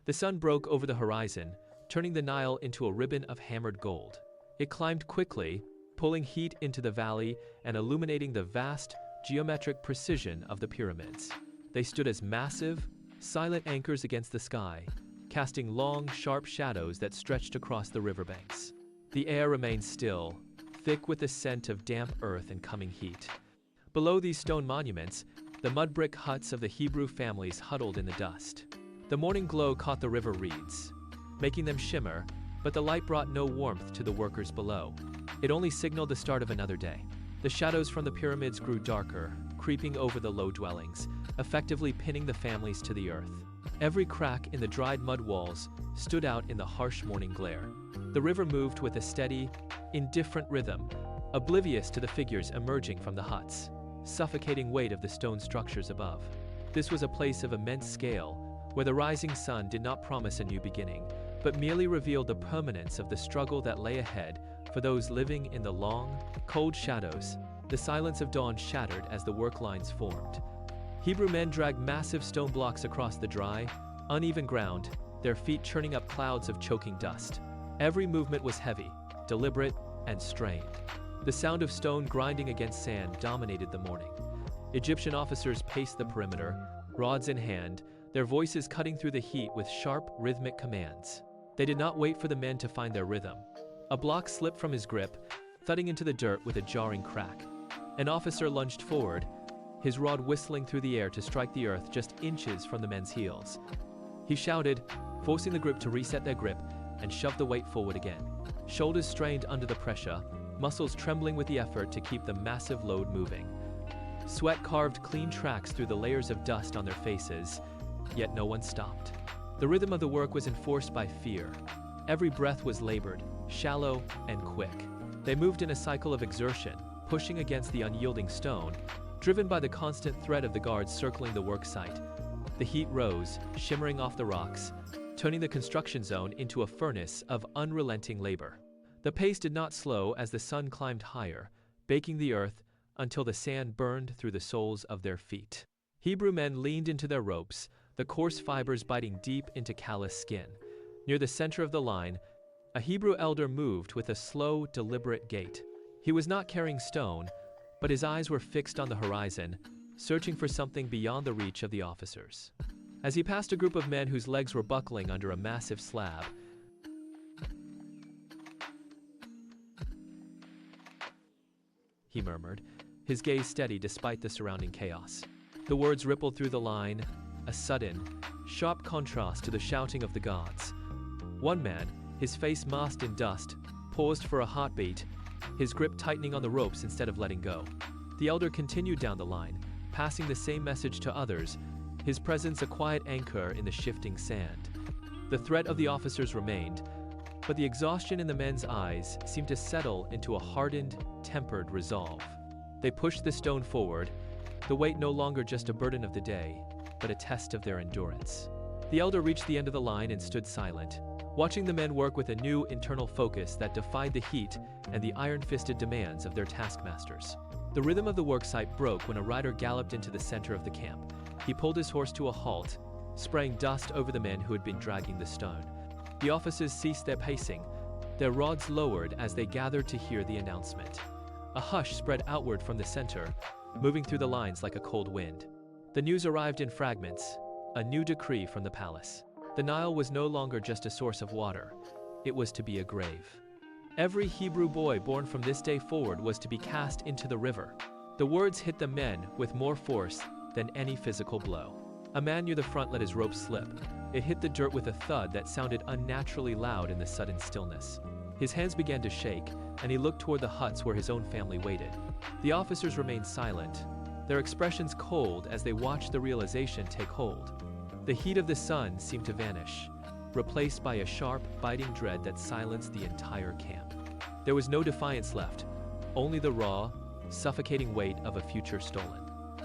The sun broke over the horizon, turning the Nile into a ribbon of hammered gold. It climbed quickly, pulling heat into the valley and illuminating the vast, geometric precision of the pyramids. They stood as massive, silent anchors against the sky, casting long, sharp shadows that stretched across the riverbanks. The air remained still, thick with the scent of damp earth and coming heat. Below these stone monuments, the mud brick huts of the Hebrew families huddled in the dust. The morning glow caught the river reeds, making them shimmer, but the light brought no warmth to the workers below. It only signaled the start of another day. The shadows from the pyramids grew darker, creeping over the low dwellings, effectively pinning the families to the earth. Every crack in the dried mud walls stood out in the harsh morning glare. The river moved with a steady, indifferent rhythm, oblivious to the figures emerging from the huts, suffocating weight of the stone structures above. This was a place of immense scale, where the rising sun did not promise a new beginning, but merely revealed the permanence of the struggle that lay ahead for those living in the long, cold shadows. The silence of dawn shattered as the work lines formed. Hebrew men dragged massive stone blocks across the dry, uneven ground, their feet churning up clouds of choking dust. Every movement was heavy, deliberate, and strained. The sound of stone grinding against sand dominated the morning. Egyptian officers paced the perimeter, rods in hand, their voices cutting through the heat with sharp, rhythmic commands. They did not wait for the men to find their rhythm. A block slipped from his grip, thudding into the dirt with a jarring crack. An officer lunged forward, his rod whistling through the air to strike the earth just inches from the men's heels. He shouted, forcing the group to reset their grip and shove the weight forward again. Shoulders strained under the pressure, muscles trembling with the effort to keep the massive load moving. Sweat carved clean tracks through the layers of dust on their faces, yet no one stopped. The rhythm of the work was enforced by fear. Every breath was labored, shallow, and quick. They moved in a cycle of exertion, pushing against the unyielding stone, driven by the constant threat of the guards circling the work site. The heat rose, shimmering off the rocks, turning the construction zone into a furnace of unrelenting labor. The pace did not slow as the sun climbed higher, baking the earth until the sand burned through the soles of their feet. Hebrew men leaned into their ropes, the coarse fibers biting deep into calloused skin. Near the center of the line, a Hebrew elder moved with a slow, deliberate gait. He was not carrying stone, but his eyes were fixed on the horizon, searching for something beyond the reach of the officers. As he passed a group of men whose legs were buckling under a massive slab, he murmured, his gaze steady despite the surrounding chaos. The words rippled through the line, a sudden, sharp contrast to the shouting of the guards. One man, his face masked in dust, paused for a heartbeat, his grip tightening on the ropes instead of letting go. The elder continued down the line, passing the same message to others, his presence a quiet anchor in the shifting sand. The threat of the officers remained, but the exhaustion in the men's eyes seemed to settle into a hardened, tempered resolve. They pushed the stone forward, the weight no longer just a burden of the day, but a test of their endurance. The elder reached the end of the line and stood silent, watching the men work with a new internal focus that defied the heat and the iron-fisted demands of their taskmasters. The rhythm of the worksite broke when a rider galloped into the center of the camp. He pulled his horse to a halt, spraying dust over the men who had been dragging the stone. The officers ceased their pacing, their rods lowered as they gathered to hear the announcement. A hush spread outward from the center, moving through the lines like a cold wind. The news arrived in fragments, a new decree from the palace. The Nile was no longer just a source of water, it was to be a grave. Every Hebrew boy born from this day forward was to be cast into the river. The words hit the men with more force than any physical blow. A man near the front let his rope slip. It hit the dirt with a thud that sounded unnaturally loud in the sudden stillness. His hands began to shake, and he looked toward the huts where his own family waited. The officers remained silent, their expressions cold as they watched the realization take hold. The heat of the sun seemed to vanish, replaced by a sharp, biting dread that silenced the entire camp. There was no defiance left, only the raw, suffocating weight of a future stolen.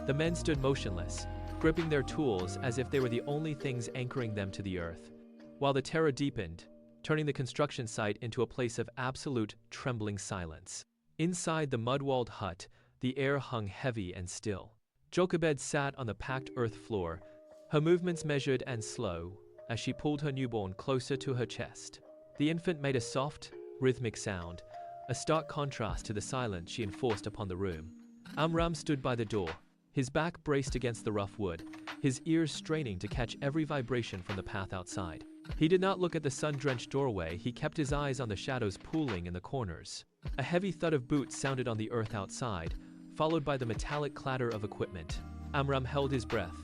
The men stood motionless, gripping their tools as if they were the only things anchoring them to the earth, while the terror deepened, turning the construction site into a place of absolute, trembling silence. Inside the mud-walled hut, the air hung heavy and still. Jochebed sat on the packed earth floor, her movements measured and slow, as she pulled her newborn closer to her chest. The infant made a soft, rhythmic sound, a stark contrast to the silence she enforced upon the room. Amram stood by the door, his back braced against the rough wood, his ears straining to catch every vibration from the path outside. He did not look at the sun-drenched doorway, he kept his eyes on the shadows pooling in the corners. A heavy thud of boots sounded on the earth outside, followed by the metallic clatter of equipment. Amram held his breath,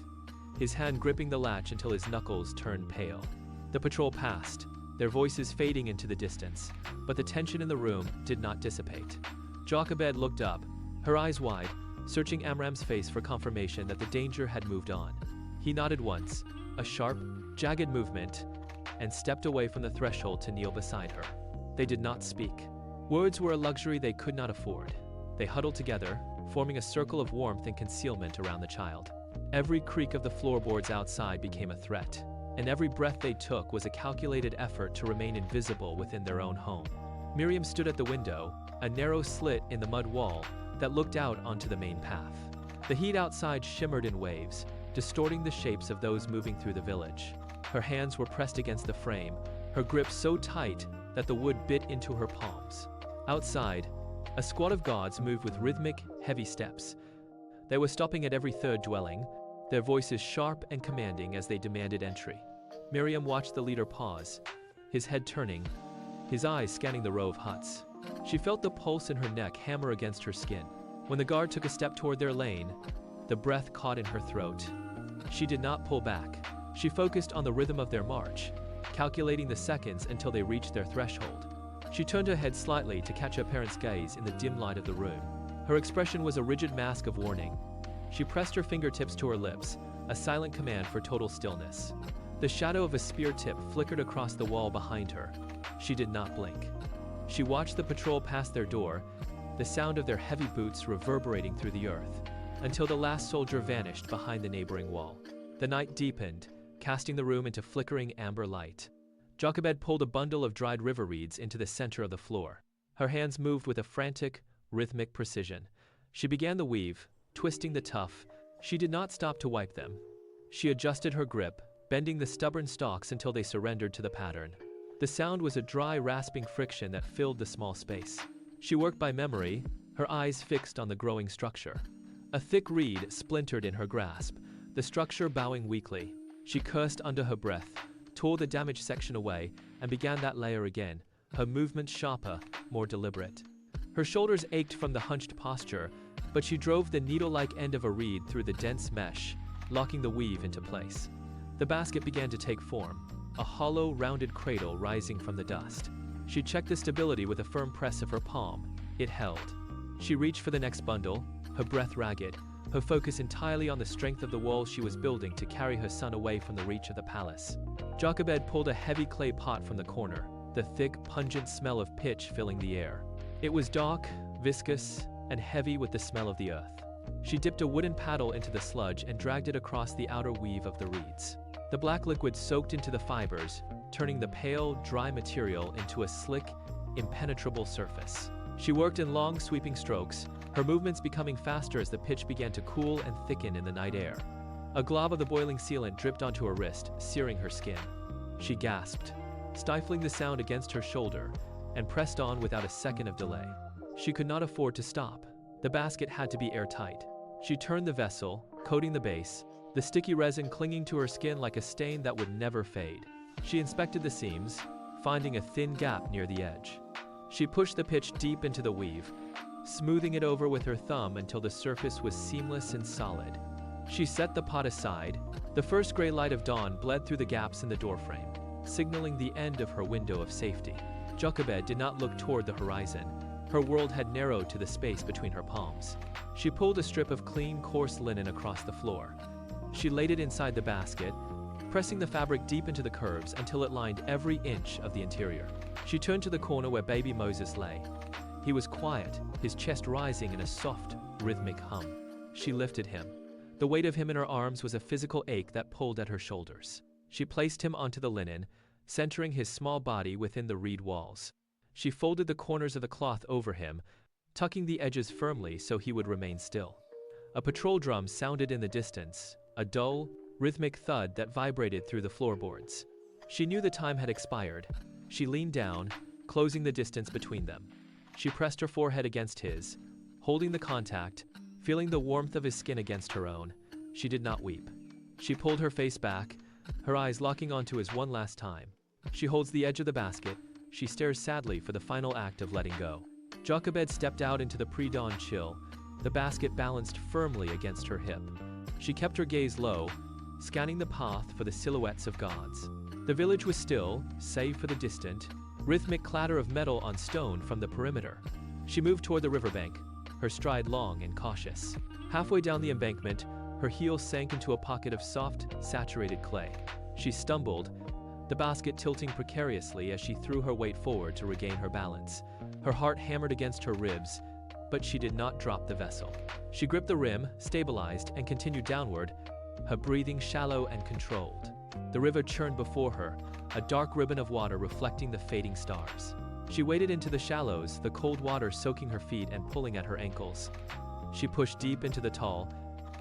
his hand gripping the latch until his knuckles turned pale. The patrol passed, their voices fading into the distance, but the tension in the room did not dissipate. Jochebed looked up, her eyes wide, searching Amram's face for confirmation that the danger had moved on. He nodded once, a sharp, jagged movement, and stepped away from the threshold to kneel beside her. They did not speak. Words were a luxury they could not afford. They huddled together, forming a circle of warmth and concealment around the child. Every creak of the floorboards outside became a threat, and every breath they took was a calculated effort to remain invisible within their own home. Miriam stood at the window, a narrow slit in the mud wall that looked out onto the main path. The heat outside shimmered in waves, distorting the shapes of those moving through the village. Her hands were pressed against the frame, her grip so tight that the wood bit into her palms. Outside, a squad of guards moved with rhythmic, heavy steps. They were stopping at every third dwelling, their voices sharp and commanding as they demanded entry. Miriam watched the leader pause, his head turning, his eyes scanning the row of huts. She felt the pulse in her neck hammer against her skin. When the guard took a step toward their lane, the breath caught in her throat. She did not pull back. She focused on the rhythm of their march, calculating the seconds until they reached their threshold. She turned her head slightly to catch her parents' gaze in the dim light of the room. Her expression was a rigid mask of warning. She pressed her fingertips to her lips, a silent command for total stillness. The shadow of a spear tip flickered across the wall behind her. She did not blink. She watched the patrol pass their door, the sound of their heavy boots reverberating through the earth, until the last soldier vanished behind the neighboring wall. The night deepened, casting the room into flickering amber light. Jochebed pulled a bundle of dried river reeds into the center of the floor. Her hands moved with a frantic, rhythmic precision. She began the weave, twisting the tuft. She did not stop to wipe them. She adjusted her grip, bending the stubborn stalks until they surrendered to the pattern. The sound was a dry, rasping friction that filled the small space. She worked by memory, her eyes fixed on the growing structure. A thick reed splintered in her grasp, the structure bowing weakly. She cursed under her breath, tore the damaged section away, and began that layer again, her movements sharper, more deliberate. Her shoulders ached from the hunched posture, but she drove the needle-like end of a reed through the dense mesh, locking the weave into place. The basket began to take form, a hollow, rounded cradle rising from the dust. She checked the stability with a firm press of her palm. It held. She reached for the next bundle, her breath ragged, her focus entirely on the strength of the walls she was building to carry her son away from the reach of the palace. Jochebed pulled a heavy clay pot from the corner, the thick, pungent smell of pitch filling the air. It was dark, viscous, and heavy with the smell of the earth. She dipped a wooden paddle into the sludge and dragged it across the outer weave of the reeds. The black liquid soaked into the fibers, turning the pale, dry material into a slick, impenetrable surface. She worked in long, sweeping strokes, her movements becoming faster as the pitch began to cool and thicken in the night air. A glob of the boiling sealant dripped onto her wrist, searing her skin. She gasped, stifling the sound against her shoulder, and pressed on without a second of delay. She could not afford to stop. The basket had to be airtight. She turned the vessel, coating the base, the sticky resin clinging to her skin like a stain that would never fade. She inspected the seams, finding a thin gap near the edge. She pushed the pitch deep into the weave, smoothing it over with her thumb until the surface was seamless and solid. She set the pot aside. The first gray light of dawn bled through the gaps in the doorframe, signaling the end of her window of safety. Jochebed did not look toward the horizon. Her world had narrowed to the space between her palms. She pulled a strip of clean, coarse linen across the floor. She laid it inside the basket, pressing the fabric deep into the curves until it lined every inch of the interior. She turned to the corner where baby Moses lay. He was quiet, his chest rising in a soft, rhythmic hum. She lifted him. The weight of him in her arms was a physical ache that pulled at her shoulders. She placed him onto the linen, centering his small body within the reed walls. She folded the corners of the cloth over him, tucking the edges firmly so he would remain still. A patrol drum sounded in the distance, a dull, rhythmic thud that vibrated through the floorboards. She knew the time had expired. She leaned down, closing the distance between them. She pressed her forehead against his, holding the contact, feeling the warmth of his skin against her own. She did not weep. She pulled her face back, her eyes locking onto his one last time. She holds the edge of the basket. She stares sadly for the final act of letting go. Jochebed stepped out into the pre-dawn chill, the basket balanced firmly against her hip. She kept her gaze low, scanning the path for the silhouettes of gods. The village was still, save for the distant, rhythmic clatter of metal on stone from the perimeter. She moved toward the riverbank, her stride long and cautious. Halfway down the embankment, her heels sank into a pocket of soft, saturated clay. She stumbled, the basket tilting precariously as she threw her weight forward to regain her balance. Her heart hammered against her ribs, but she did not drop the vessel. She gripped the rim, stabilized, and continued downward, her breathing shallow and controlled. The river churned before her, a dark ribbon of water reflecting the fading stars. She waded into the shallows, the cold water soaking her feet and pulling at her ankles. She pushed deep into the tall,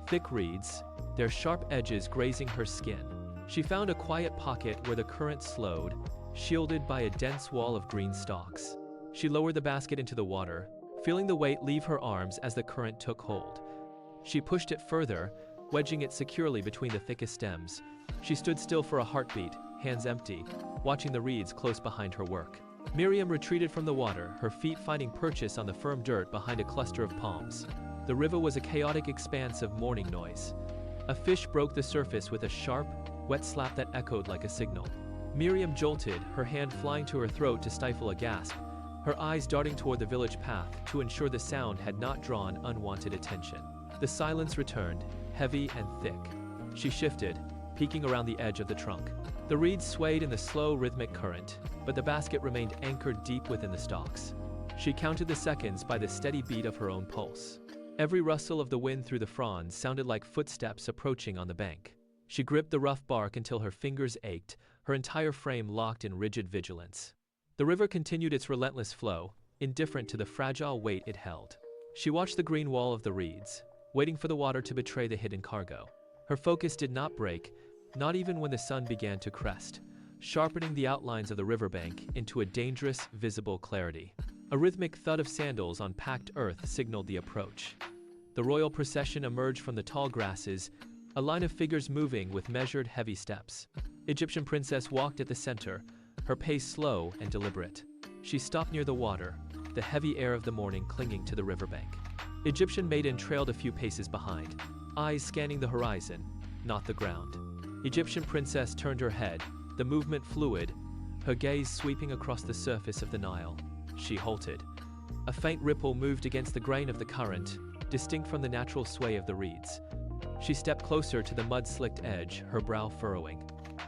thick reeds, their sharp edges grazing her skin. She found a quiet pocket where the current slowed, shielded by a dense wall of green stalks. She lowered the basket into the water, feeling the weight leave her arms as the current took hold. She pushed it further, wedging it securely between the thickest stems. She stood still for a heartbeat, hands empty, watching the reeds close behind her work. Miriam retreated from the water, her feet finding purchase on the firm dirt behind a cluster of palms. The river was a chaotic expanse of morning noise. A fish broke the surface with a sharp, wet slap that echoed like a signal. Miriam jolted, her hand flying to her throat to stifle a gasp, her eyes darting toward the village path to ensure the sound had not drawn unwanted attention. The silence returned, heavy and thick. She shifted, peeking around the edge of the trunk. The reeds swayed in the slow, rhythmic current, but the basket remained anchored deep within the stalks. She counted the seconds by the steady beat of her own pulse. Every rustle of the wind through the fronds sounded like footsteps approaching on the bank. She gripped the rough bark until her fingers ached, her entire frame locked in rigid vigilance. The river continued its relentless flow, indifferent to the fragile weight it held. She watched the green wall of the reeds, waiting for the water to betray the hidden cargo. Her focus did not break, not even when the sun began to crest, sharpening the outlines of the riverbank into a dangerous, visible clarity. A rhythmic thud of sandals on packed earth signaled the approach. The royal procession emerged from the tall grasses, a line of figures moving with measured, heavy steps. Egyptian princess walked at the center, her pace slow and deliberate. She stopped near the water, the heavy air of the morning clinging to the riverbank. Egyptian maiden trailed a few paces behind, eyes scanning the horizon, not the ground. Egyptian princess turned her head, the movement fluid, her gaze sweeping across the surface of the Nile. She halted. A faint ripple moved against the grain of the current, distinct from the natural sway of the reeds. She stepped closer to the mud-slicked edge, her brow furrowing.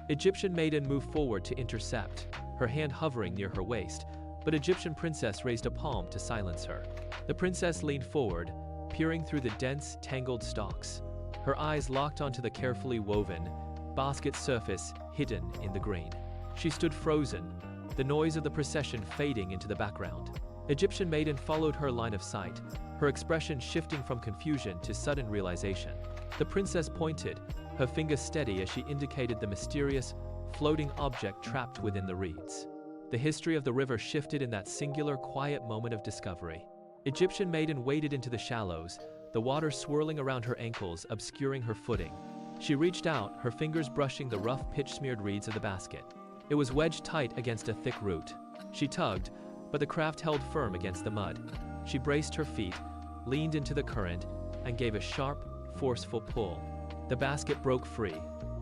Egyptian maiden moved forward to intercept, her hand hovering near her waist, but Egyptian princess raised a palm to silence her. The princess leaned forward, peering through the dense, tangled stalks, her eyes locked onto the carefully woven, basket surface hidden in the green. She stood frozen, the noise of the procession fading into the background. Egyptian maiden followed her line of sight, her expression shifting from confusion to sudden realization. The princess pointed, her fingers steady as she indicated the mysterious, floating object trapped within the reeds. The history of the river shifted in that singular, quiet moment of discovery. Egyptian maiden waded into the shallows, the water swirling around her ankles, obscuring her footing. She reached out, her fingers brushing the rough, pitch-smeared reeds of the basket. It was wedged tight against a thick root. She tugged, but the craft held firm against the mud. She braced her feet, leaned into the current, and gave a sharp, forceful pull. The basket broke free,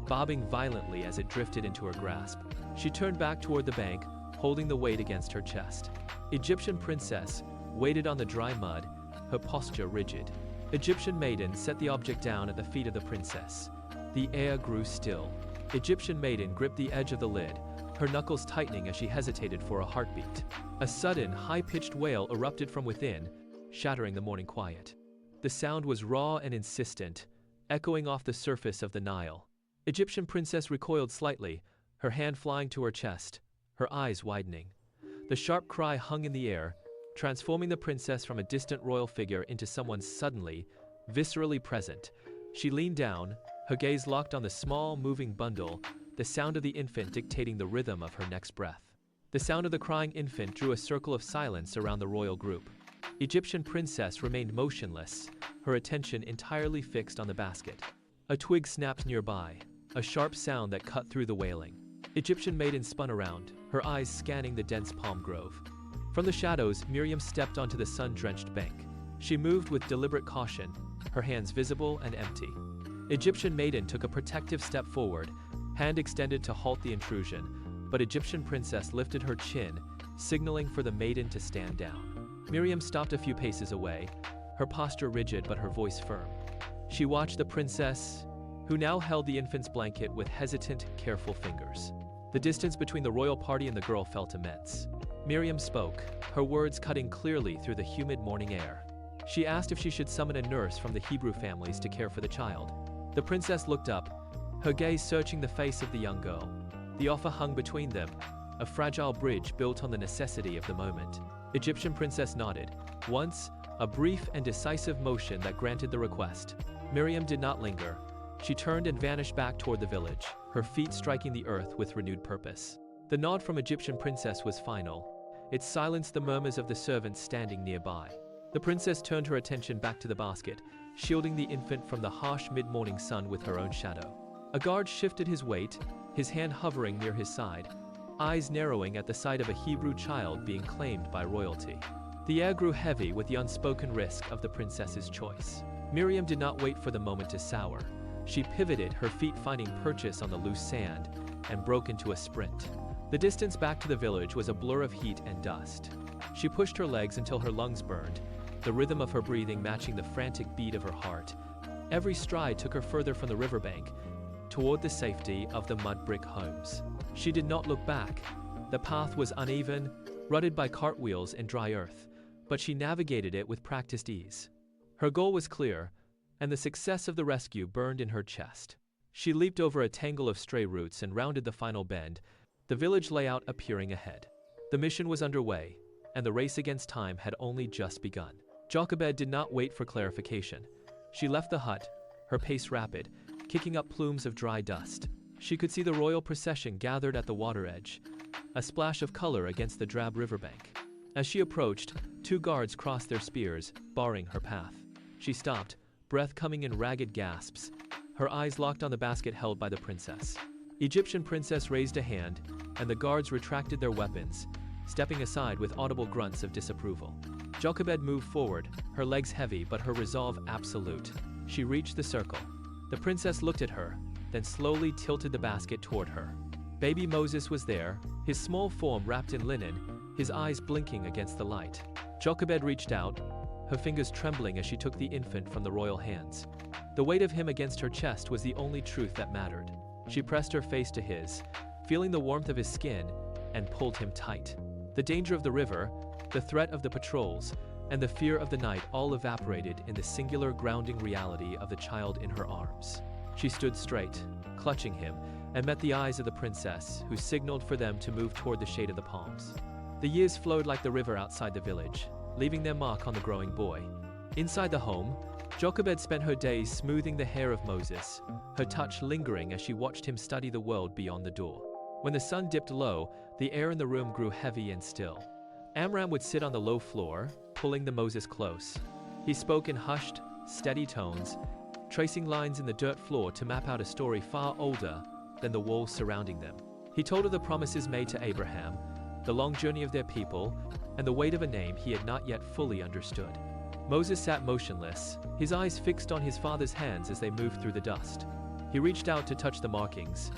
bobbing violently as it drifted into her grasp. She turned back toward the bank, holding the weight against her chest. Egyptian princess waited on the dry mud, her posture rigid. Egyptian maiden set the object down at the feet of the princess. The air grew still. Egyptian maiden gripped the edge of the lid, her knuckles tightening as she hesitated for a heartbeat. A sudden, high-pitched wail erupted from within, shattering the morning quiet. The sound was raw and insistent, echoing off the surface of the Nile. Egyptian princess recoiled slightly, her hand flying to her chest, her eyes widening. The sharp cry hung in the air, transforming the princess from a distant royal figure into someone suddenly, viscerally present. She leaned down, her gaze locked on the small, moving bundle, the sound of the infant dictating the rhythm of her next breath. The sound of the crying infant drew a circle of silence around the royal group. Egyptian princess remained motionless, her attention entirely fixed on the basket. A twig snapped nearby, a sharp sound that cut through the wailing. Egyptian maiden spun around, her eyes scanning the dense palm grove. From the shadows, Miriam stepped onto the sun-drenched bank. She moved with deliberate caution, her hands visible and empty. Egyptian maiden took a protective step forward, hand extended to halt the intrusion, but Egyptian princess lifted her chin, signaling for the maiden to stand down. Miriam stopped a few paces away, her posture rigid but her voice firm. She watched the princess, who now held the infant's blanket with hesitant, careful fingers. The distance between the royal party and the girl felt immense. Miriam spoke, her words cutting clearly through the humid morning air. She asked if she should summon a nurse from the Hebrew families to care for the child. The princess looked up, her gaze searching the face of the young girl. The offer hung between them, a fragile bridge built on the necessity of the moment. Egyptian princess nodded. Once, a brief and decisive motion that granted the request. Miriam did not linger. She turned and vanished back toward the village, her feet striking the earth with renewed purpose. The nod from Egyptian princess was final. It silenced the murmurs of the servants standing nearby. The princess turned her attention back to the basket, shielding the infant from the harsh mid-morning sun with her own shadow. A guard shifted his weight, his hand hovering near his side, eyes narrowing at the sight of a Hebrew child being claimed by royalty. The air grew heavy with the unspoken risk of the princess's choice. Miriam did not wait for the moment to sour. She pivoted, her feet finding purchase on the loose sand, and broke into a sprint. The distance back to the village was a blur of heat and dust. She pushed her legs until her lungs burned, the rhythm of her breathing matching the frantic beat of her heart. Every stride took her further from the riverbank, toward the safety of the mud brick homes. She did not look back. The path was uneven, rutted by cartwheels and dry earth, but she navigated it with practiced ease. Her goal was clear, and the success of the rescue burned in her chest. She leaped over a tangle of stray roots and rounded the final bend, the village layout appearing ahead. The mission was underway, and the race against time had only just begun. Jochebed did not wait for clarification. She left the hut, her pace rapid, kicking up plumes of dry dust. She could see the royal procession gathered at the water edge, a splash of color against the drab riverbank. As she approached, two guards crossed their spears, barring her path. She stopped, breath coming in ragged gasps, her eyes locked on the basket held by the princess. Egyptian princess raised a hand, and the guards retracted their weapons, stepping aside with audible grunts of disapproval. Jochebed moved forward, her legs heavy but her resolve absolute. She reached the circle. The princess looked at her, then slowly tilted the basket toward her. Baby Moses was there, his small form wrapped in linen, his eyes blinking against the light. Jochebed reached out, her fingers trembling as she took the infant from the royal hands. The weight of him against her chest was the only truth that mattered. She pressed her face to his, feeling the warmth of his skin, and pulled him tight. The danger of the river, the threat of the patrols, and the fear of the night all evaporated in the singular grounding reality of the child in her arms. She stood straight, clutching him, and met the eyes of the princess, who signaled for them to move toward the shade of the palms. The years flowed like the river outside the village, leaving their mark on the growing boy. Inside the home, Jochebed spent her days smoothing the hair of Moses, her touch lingering as she watched him study the world beyond the door. When the sun dipped low, the air in the room grew heavy and still. Amram would sit on the low floor, pulling the Moses close. He spoke in hushed, steady tones, tracing lines in the dirt floor to map out a story far older than the walls surrounding them. He told of the promises made to Abraham, the long journey of their people, and the weight of a name he had not yet fully understood. Moses sat motionless, his eyes fixed on his father's hands as they moved through the dust. He reached out to touch the markings,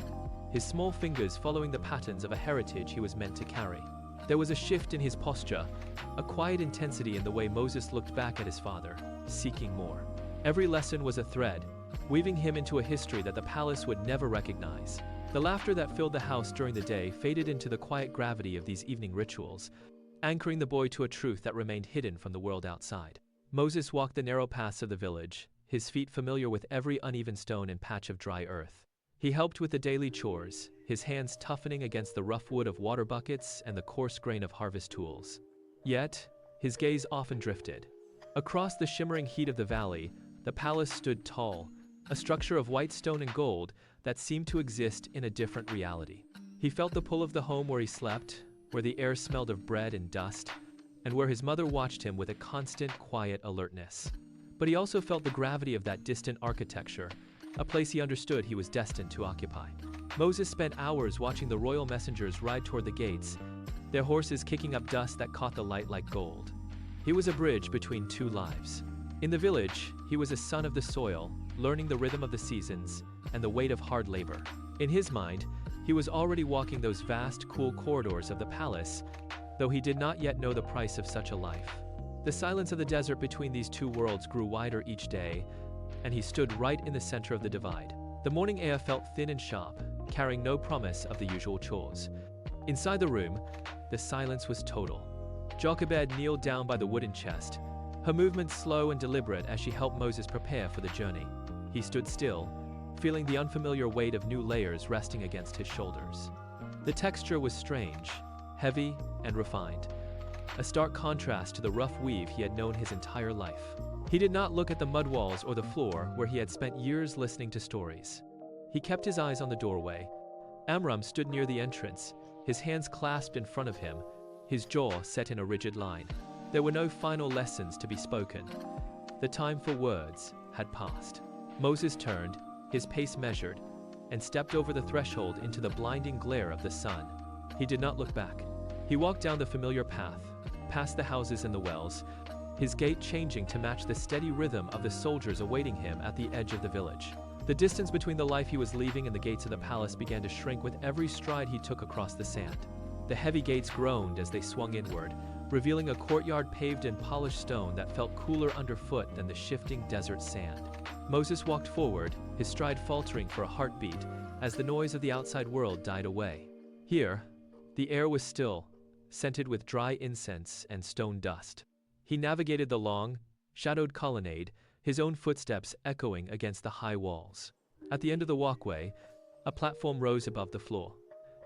his small fingers following the patterns of a heritage he was meant to carry. There was a shift in his posture, a quiet intensity in the way Moses looked back at his father, seeking more. Every lesson was a thread, weaving him into a history that the palace would never recognize. The laughter that filled the house during the day faded into the quiet gravity of these evening rituals, anchoring the boy to a truth that remained hidden from the world outside. Moses walked the narrow paths of the village, his feet familiar with every uneven stone and patch of dry earth. He helped with the daily chores, his hands toughening against the rough wood of water buckets and the coarse grain of harvest tools. Yet, his gaze often drifted. Across the shimmering heat of the valley, the palace stood tall, a structure of white stone and gold that seemed to exist in a different reality. He felt the pull of the home where he slept, where the air smelled of bread and dust, and where his mother watched him with a constant, quiet alertness. But he also felt the gravity of that distant architecture, a place he understood he was destined to occupy. Moses spent hours watching the royal messengers ride toward the gates, their horses kicking up dust that caught the light like gold. He was a bridge between two lives. In the village, he was a son of the soil, learning the rhythm of the seasons and the weight of hard labor. In his mind, he was already walking those vast, cool corridors of the palace, though he did not yet know the price of such a life. The silence of the desert between these two worlds grew wider each day, and he stood right in the center of the divide. The morning air felt thin and sharp, carrying no promise of the usual chores. Inside the room, the silence was total. Jochebed kneeled down by the wooden chest, her movements slow and deliberate as she helped Moses prepare for the journey. He stood still, feeling the unfamiliar weight of new layers resting against his shoulders. The texture was strange, heavy and refined, a stark contrast to the rough weave he had known his entire life. He did not look at the mud walls or the floor where he had spent years listening to stories. He kept his eyes on the doorway. Amram stood near the entrance, his hands clasped in front of him, his jaw set in a rigid line. There were no final lessons to be spoken. The time for words had passed. Moses turned, his pace measured, and stepped over the threshold into the blinding glare of the sun. He did not look back. He walked down the familiar path, past the houses and the wells, his gait changing to match the steady rhythm of the soldiers awaiting him at the edge of the village. The distance between the life he was leaving and the gates of the palace began to shrink with every stride he took across the sand. The heavy gates groaned as they swung inward, revealing a courtyard paved in polished stone that felt cooler underfoot than the shifting desert sand. Moses walked forward, his stride faltering for a heartbeat, as the noise of the outside world died away. Here, the air was still, scented with dry incense and stone dust. He navigated the long, shadowed colonnade, his own footsteps echoing against the high walls. At the end of the walkway, a platform rose above the floor.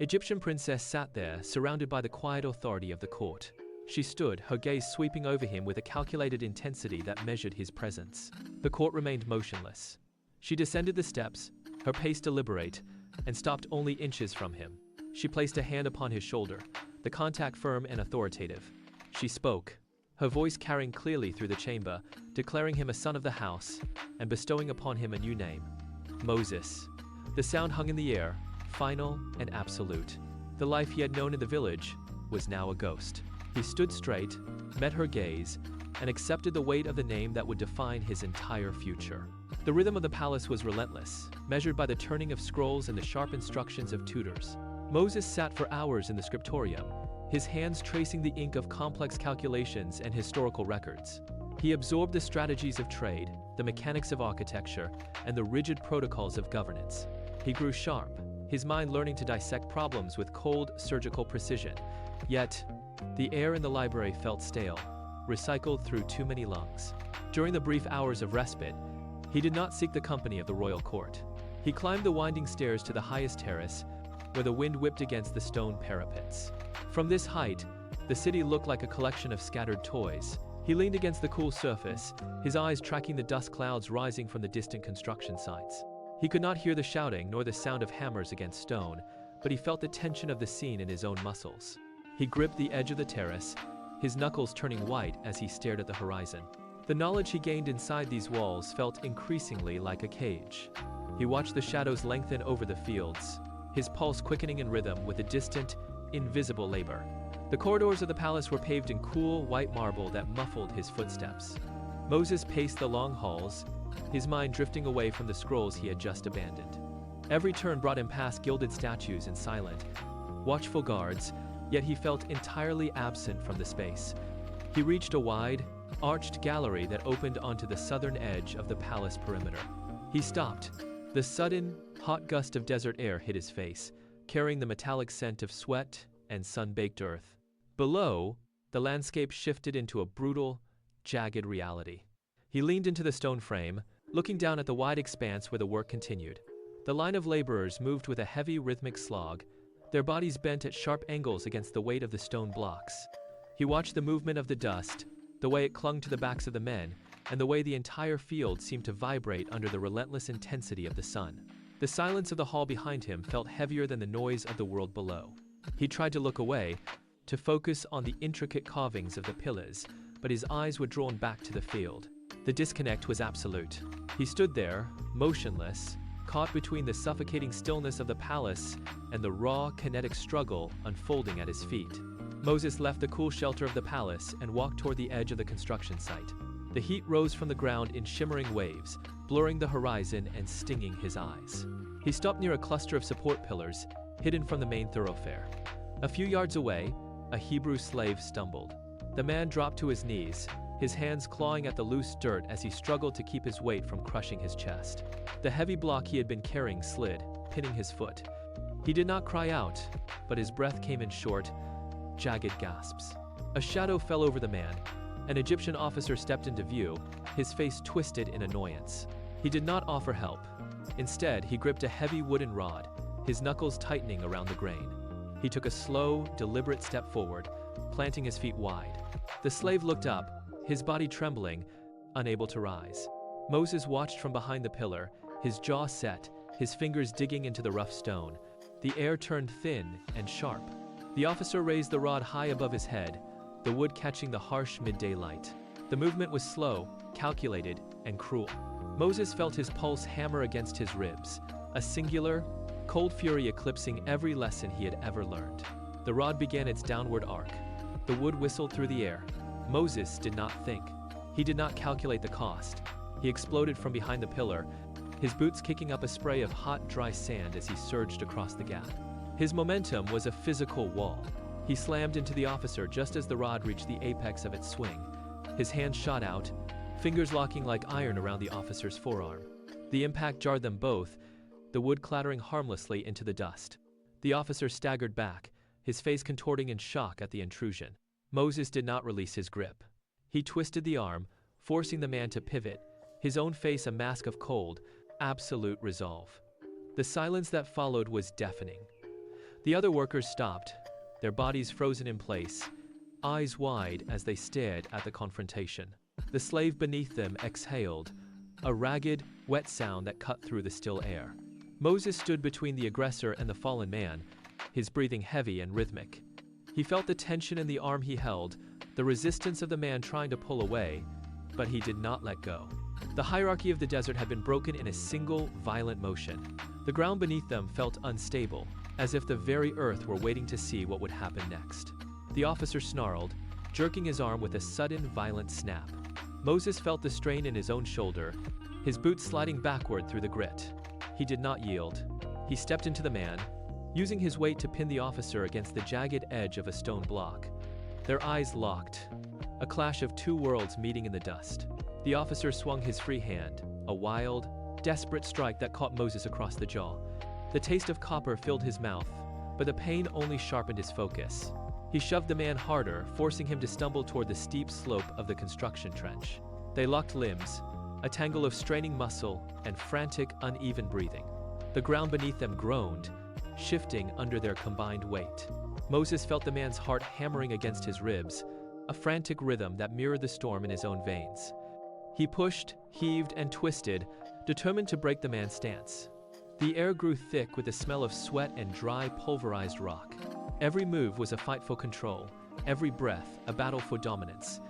Egyptian princess sat there, surrounded by the quiet authority of the court. She stood, her gaze sweeping over him with a calculated intensity that measured his presence. The court remained motionless. She descended the steps, her pace deliberate, and stopped only inches from him. She placed a hand upon his shoulder, the contact firm and authoritative. She spoke, her voice carrying clearly through the chamber, declaring him a son of the house, and bestowing upon him a new name, Moses. The sound hung in the air, final and absolute. The life he had known in the village was now a ghost. He stood straight, met her gaze, and accepted the weight of the name that would define his entire future. The rhythm of the palace was relentless, measured by the turning of scrolls and the sharp instructions of tutors. Moses sat for hours in the scriptorium, his hands tracing the ink of complex calculations and historical records. He absorbed the strategies of trade, the mechanics of architecture, and the rigid protocols of governance. He grew sharp, his mind learning to dissect problems with cold, surgical precision. Yet, the air in the library felt stale, recycled through too many lungs. During the brief hours of respite, he did not seek the company of the royal court. He climbed the winding stairs to the highest terrace, where the wind whipped against the stone parapets. From this height, the city looked like a collection of scattered toys. He leaned against the cool surface, his eyes tracking the dust clouds rising from the distant construction sites. He could not hear the shouting nor the sound of hammers against stone, but he felt the tension of the scene in his own muscles. He gripped the edge of the terrace, his knuckles turning white as he stared at the horizon. The knowledge he gained inside these walls felt increasingly like a cage. He watched the shadows lengthen over the fields, his pulse quickening in rhythm with a distant, invisible labor. The corridors of the palace were paved in cool, white marble that muffled his footsteps. Moses paced the long halls, his mind drifting away from the scrolls he had just abandoned. Every turn brought him past gilded statues and silent, watchful guards, yet he felt entirely absent from the space. He reached a wide, arched gallery that opened onto the southern edge of the palace perimeter. He stopped. The sudden, hot gust of desert air hit his face, carrying the metallic scent of sweat and sun-baked earth. Below, the landscape shifted into a brutal, jagged reality. He leaned into the stone frame, looking down at the wide expanse where the work continued. The line of laborers moved with a heavy, rhythmic slog, their bodies bent at sharp angles against the weight of the stone blocks. He watched the movement of the dust, the way it clung to the backs of the men, and the way the entire field seemed to vibrate under the relentless intensity of the sun. The silence of the hall behind him felt heavier than the noise of the world below. He tried to look away, to focus on the intricate carvings of the pillars, but his eyes were drawn back to the field. The disconnect was absolute. He stood there, motionless, caught between the suffocating stillness of the palace and the raw, kinetic struggle unfolding at his feet. Moses left the cool shelter of the palace and walked toward the edge of the construction site. The heat rose from the ground in shimmering waves, blurring the horizon and stinging his eyes. He stopped near a cluster of support pillars, hidden from the main thoroughfare. A few yards away, a Hebrew slave stumbled. The man dropped to his knees, his hands clawing at the loose dirt as he struggled to keep his weight from crushing his chest. The heavy block he had been carrying slid, pinning his foot. He did not cry out, but his breath came in short, jagged gasps. A shadow fell over the man. An Egyptian officer stepped into view, his face twisted in annoyance. He did not offer help. Instead, he gripped a heavy wooden rod, his knuckles tightening around the grain. He took a slow, deliberate step forward, planting his feet wide. The slave looked up, his body trembling, unable to rise. Moses watched from behind the pillar, his jaw set, his fingers digging into the rough stone. The air turned thin and sharp. The officer raised the rod high above his head, the wood catching the harsh midday light. The movement was slow, calculated, and cruel. Moses felt his pulse hammer against his ribs, a singular, cold fury eclipsing every lesson he had ever learned. The rod began its downward arc. The wood whistled through the air. Moses did not think. He did not calculate the cost. He exploded from behind the pillar, his boots kicking up a spray of hot, dry sand as he surged across the gap. His momentum was a physical wall. He slammed into the officer just as the rod reached the apex of its swing. His hand shot out, fingers locking like iron around the officer's forearm. The impact jarred them both, the wood clattering harmlessly into the dust. The officer staggered back, his face contorting in shock at the intrusion. Moses did not release his grip. He twisted the arm, forcing the man to pivot, his own face a mask of cold, absolute resolve. The silence that followed was deafening. The other workers stopped, their bodies frozen in place, eyes wide as they stared at the confrontation. The slave beneath them exhaled, a ragged, wet sound that cut through the still air. Moses stood between the aggressor and the fallen man, his breathing heavy and rhythmic. He felt the tension in the arm he held, the resistance of the man trying to pull away, but he did not let go. The hierarchy of the desert had been broken in a single, violent motion. The ground beneath them felt unstable, as if the very earth were waiting to see what would happen next. The officer snarled, jerking his arm with a sudden, violent snap. Moses felt the strain in his own shoulder, his boots sliding backward through the grit. He did not yield. He stepped into the man, using his weight to pin the officer against the jagged edge of a stone block. Their eyes locked, a clash of two worlds meeting in the dust. The officer swung his free hand, a wild, desperate strike that caught Moses across the jaw. The taste of copper filled his mouth, but the pain only sharpened his focus. He shoved the man harder, forcing him to stumble toward the steep slope of the construction trench. They locked limbs, a tangle of straining muscle and frantic, uneven breathing. The ground beneath them groaned, shifting under their combined weight. Moses felt the man's heart hammering against his ribs, a frantic rhythm that mirrored the storm in his own veins. He pushed, heaved, and twisted, determined to break the man's stance. The air grew thick with the smell of sweat and dry, pulverized rock. Every move was a fight for control, every breath a battle for dominance.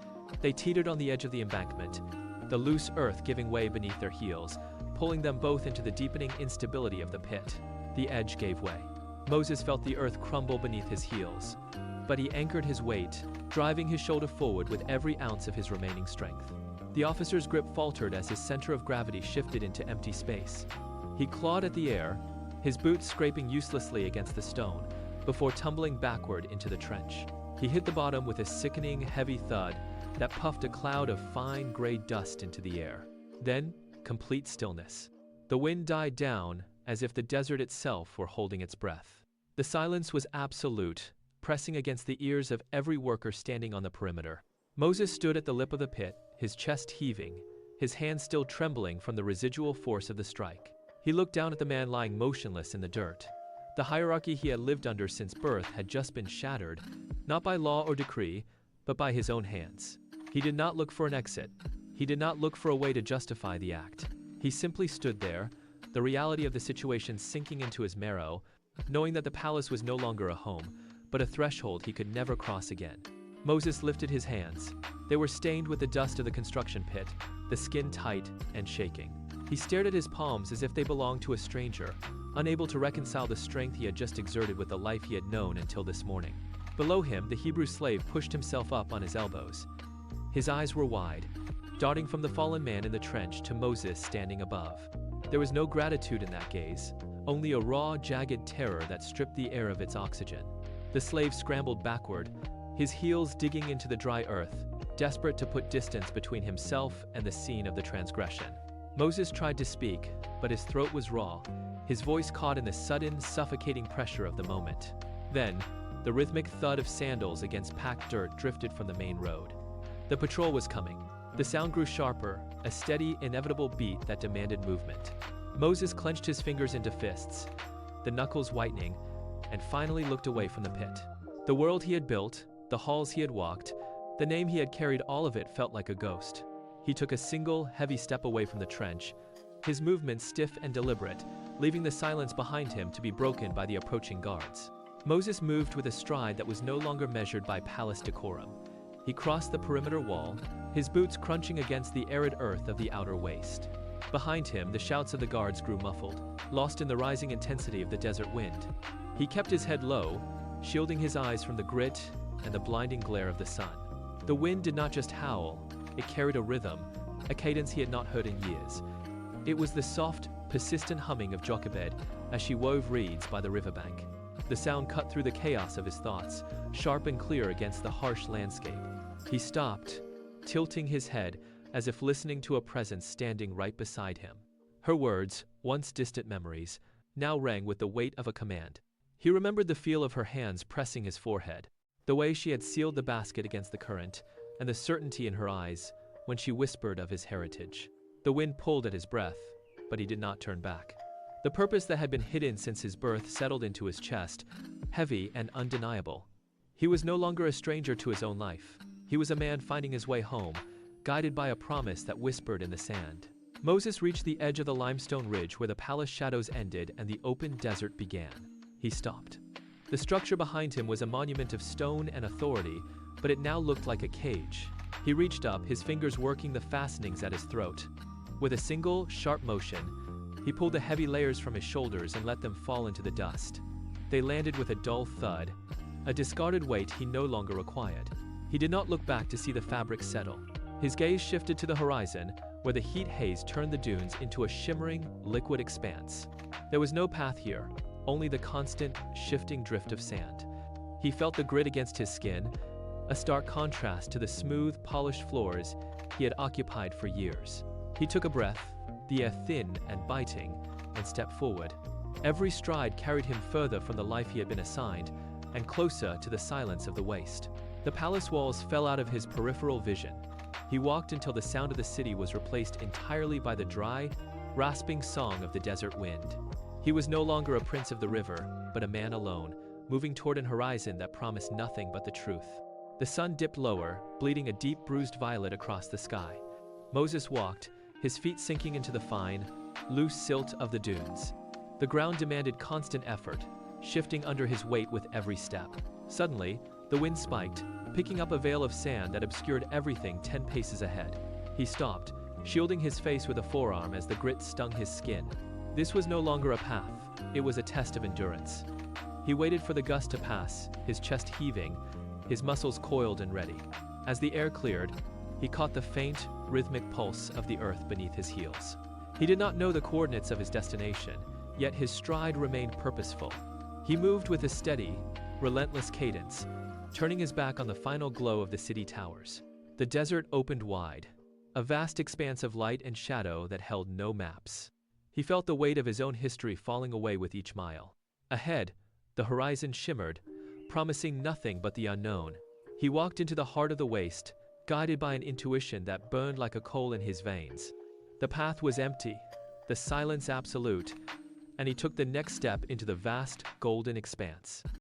They teetered on the edge of the embankment, the loose earth giving way beneath their heels, pulling them both into the deepening instability of the pit. The edge gave way. Moses felt the earth crumble beneath his heels, but he anchored his weight, driving his shoulder forward with every ounce of his remaining strength. The officer's grip faltered as his center of gravity shifted into empty space. He clawed at the air, his boots scraping uselessly against the stone, before tumbling backward into the trench. He hit the bottom with a sickening, heavy thud that puffed a cloud of fine gray dust into the air. Then, complete stillness. The wind died down, as if the desert itself were holding its breath. The silence was absolute, pressing against the ears of every worker standing on the perimeter. Moses stood at the lip of the pit, his chest heaving, his hands still trembling from the residual force of the strike. He looked down at the man lying motionless in the dirt. The hierarchy he had lived under since birth had just been shattered, not by law or decree, but by his own hands. He did not look for an exit. He did not look for a way to justify the act. He simply stood there, the reality of the situation sinking into his marrow, knowing that the palace was no longer a home, but a threshold he could never cross again. Moses lifted his hands. They were stained with the dust of the construction pit, the skin tight and shaking. He stared at his palms as if they belonged to a stranger, unable to reconcile the strength he had just exerted with the life he had known until this morning. Below him, the Hebrew slave pushed himself up on his elbows. His eyes were wide, darting from the fallen man in the trench to Moses standing above. There was no gratitude in that gaze, only a raw, jagged terror that stripped the air of its oxygen. The slave scrambled backward, his heels digging into the dry earth, desperate to put distance between himself and the scene of the transgression. Moses tried to speak, but his throat was raw, his voice caught in the sudden, suffocating pressure of the moment. Then, the rhythmic thud of sandals against packed dirt drifted from the main road. The patrol was coming. The sound grew sharper, a steady, inevitable beat that demanded movement. Moses clenched his fingers into fists, the knuckles whitening, and finally looked away from the pit. The world he had built, the halls he had walked, the name he had carried, all of it felt like a ghost. He took a single, heavy step away from the trench, his movements stiff and deliberate, leaving the silence behind him to be broken by the approaching guards. Moses moved with a stride that was no longer measured by palace decorum. He crossed the perimeter wall, his boots crunching against the arid earth of the outer waste. Behind him, the shouts of the guards grew muffled, lost in the rising intensity of the desert wind. He kept his head low, shielding his eyes from the grit and the blinding glare of the sun. The wind did not just howl, it carried a rhythm, a cadence he had not heard in years. It was the soft, persistent humming of Jochebed as she wove reeds by the riverbank. The sound cut through the chaos of his thoughts, sharp and clear against the harsh landscape. He stopped, tilting his head as if listening to a presence standing right beside him. Her words, once distant memories, now rang with the weight of a command. He remembered the feel of her hands pressing his forehead, the way she had sealed the basket against the current, and the certainty in her eyes when she whispered of his heritage. The wind pulled at his breath, but he did not turn back. The purpose that had been hidden since his birth settled into his chest, heavy and undeniable. He was no longer a stranger to his own life. He was a man finding his way home, guided by a promise that whispered in the sand. Moses reached the edge of the limestone ridge where the palace shadows ended and the open desert began. He stopped. The structure behind him was a monument of stone and authority, but it now looked like a cage. He reached up, his fingers working the fastenings at his throat. With a single, sharp motion, he pulled the heavy layers from his shoulders and let them fall into the dust. They landed with a dull thud, a discarded weight he no longer required. He did not look back to see the fabric settle. His gaze shifted to the horizon, where the heat haze turned the dunes into a shimmering, liquid expanse. There was no path here, only the constant, shifting drift of sand. He felt the grit against his skin, a stark contrast to the smooth, polished floors he had occupied for years. He took a breath, the air thin and biting, and stepped forward. Every stride carried him further from the life he had been assigned, and closer to the silence of the waste. The palace walls fell out of his peripheral vision. He walked until the sound of the city was replaced entirely by the dry, rasping song of the desert wind. He was no longer a prince of the river, but a man alone, moving toward an horizon that promised nothing but the truth. The sun dipped lower, bleeding a deep bruised violet across the sky. Moses walked, his feet sinking into the fine, loose silt of the dunes. The ground demanded constant effort, shifting under his weight with every step. Suddenly, the wind spiked, picking up a veil of sand that obscured everything 10 paces ahead. He stopped, shielding his face with a forearm as the grit stung his skin. This was no longer a path, it was a test of endurance. He waited for the gust to pass, his chest heaving, his muscles coiled and ready. As the air cleared, he caught the faint, rhythmic pulse of the earth beneath his heels. He did not know the coordinates of his destination, yet his stride remained purposeful. He moved with a steady, relentless cadence, turning his back on the final glow of the city towers. The desert opened wide, a vast expanse of light and shadow that held no maps. He felt the weight of his own history falling away with each mile. Ahead, the horizon shimmered, promising nothing but the unknown. He walked into the heart of the waste, guided by an intuition that burned like a coal in his veins. The path was empty, the silence absolute, and he took the next step into the vast, golden expanse.